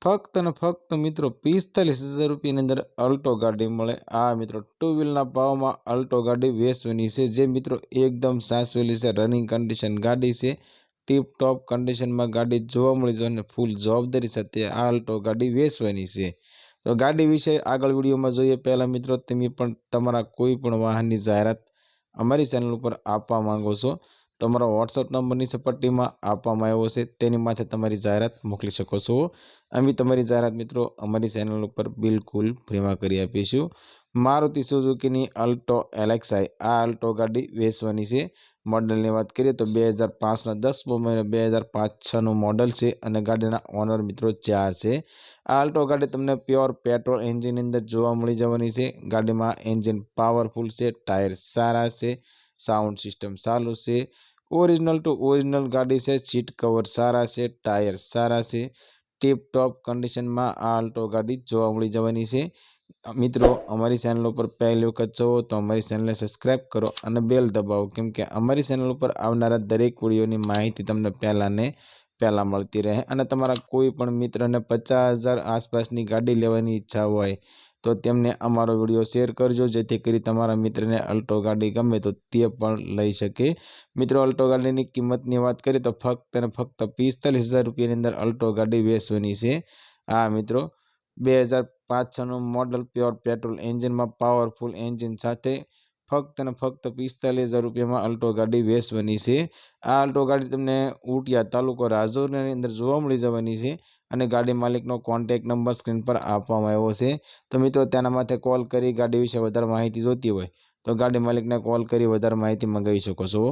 फक्त ने फक्त मित्रों 45,000 રૂપિયાની અંદર અલ્ટો ગાડી મળે। આ મિત્રો ટુ વ્હીલના ભાવમાં અલ્ટો ગાડી વેચવાની છે, જે મિત્રો એકદમ સાચવેલી છે, રનિંગ કન્ડિશન ગાડી છે, ટીપ ટોપ કન્ડિશનમાં ગાડી જોવા મળી છે અને ફૂલ જવાબદારી સાથે આ અલ્ટો ગાડી વેચવાની છે। તો ગાડી વિશે આગળ વિડીયોમાં જોઈએ। પહેલાં મિત્રો તમે પણ તમારા કોઈ પણ વાહનની જાહેરાત અમારી ચેનલ ઉપર આપવા માંગો છો તો અમારો વોટ્સઅપ નંબર નીચે પટ્ટીમાં આપવામાં આવ્યો છે, તેની માથે તમારી જાહેરાત મોકલી શકો છો। અમે તમારી જાહેરાત મિત્રો અમારી ચેનલ ઉપર બિલકુલ ફ્રીમાં કરી આપીશું। મારુતિ સુઝુકીની અલ્ટો એલેક્સાઈ આ અલ્ટો ગાડી વેચવાની છે। મોડલની વાત કરીએ તો 2005નો 10મો મહિનો 2005-6નું મોડલ છે અને ગાડીના ઓનર મિત્રો 4 છે। આ અલ્ટો ગાડી તમને પ્યોર પેટ્રોલ એન્જિન અંદર જોવા મળી જવાની છે। ગાડીમાં એન્જિન પાવરફુલ છે, ટાયર સારા છે, સાઉન્ડ સિસ્ટમ ચાલુ છે, ઓરિજિનલ ટુ ઓરિજિનલ ગાડી છે, સીટ કવર સારા છે, ટાયર સારા છે, ટીપ ટોપ કન્ડિશનમાં આ અલ્ટો ગાડી જોવા મળી જવાની છે। મિત્રો અમારી ચેનલ ઉપર પહેલી વખત છો તો અમારી ચેનલને સબસ્ક્રાઈબ કરો અને બેલ દબાવો, કેમ કે અમારી ચેનલ ઉપર આવનારા દરેક વિડીયોની માહિતી તમને પહેલાં મળતી રહે। અને તમારા કોઈ પણ મિત્રને 50,000 આસપાસની ગાડી લેવાની ઈચ્છા હોય તો તેમને અમારો વિડીયો શેર કરજો, જેથી કરી તમારા મિત્રને અલ્ટો ગાડી ગમે તો તે પણ લઈ શકે। મિત્રો અલ્ટો ગાડીની કિંમતની વાત કરીએ તો ફક્ત અને ફક્ત 45,000 રૂપિયાની અંદર અલ્ટો ગાડી વેચવાની છે। આ મિત્રો 2005-6નું મોડલ પ્યોર પેટ્રોલ એન્જિનમાં પાવરફુલ એન્જિન સાથે ફક્ત અને ફક્ત 45,000 રૂપિયામાં અલ્ટો ગાડી વેચવાની છે। આ અલ્ટો ગાડી તમને ઉટિયા તાલુકો રાજૌરની અંદર જોવા મળી જવાની છે અને ગાડી માલિકનો કોન્ટેક્ટ નંબર સ્ક્રીન પર આપવામાં આવ્યો છે। તો મિત્રો તેના માથે કોલ કરી ગાડી વિશે વધારે માહિતી જોતી હોય તો ગાડી માલિકને કોલ કરી વધારે માહિતી મંગાવી શકો છો।